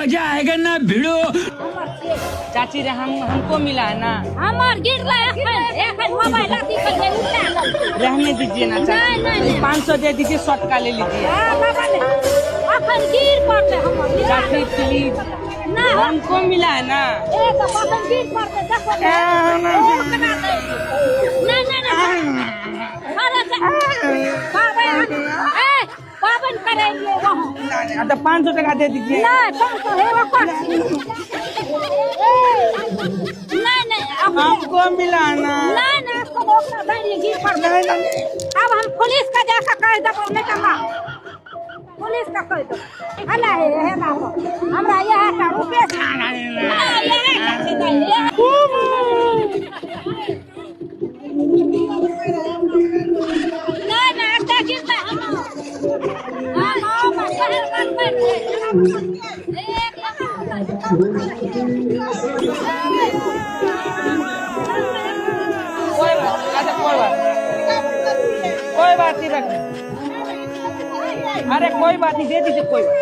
मजा आएगा ना भिड़ो। चाची रे हमको मिला है ना। हमार गिर रहा है मोबाइल आती पर है उठा रहने दीजिए ना चाची। नहीं। 500 दे दीजिए, शॉर्ट का ले लीजिए। बाबा ने अपन गिर पड़ते हम चाची प्लीज, ना हमको मिला है ना। ए तो अपन गिर पड़ते देखो ना अरे पावन करेंगे वहाँ तो 500 टका दे दीजिए। ना तो है नहीं हमको मिला है ना। ना उसको गिर पड़ते। अब हम पुलिस का जाकर कह दो नहीं कमा पुलिस का कह दो हला है बाबू हमरा यह का रुपया ना अच्छा गिरता हम कोई बात नहीं रख। अरे कोई बात नहीं, दे दीजिए कोई बात।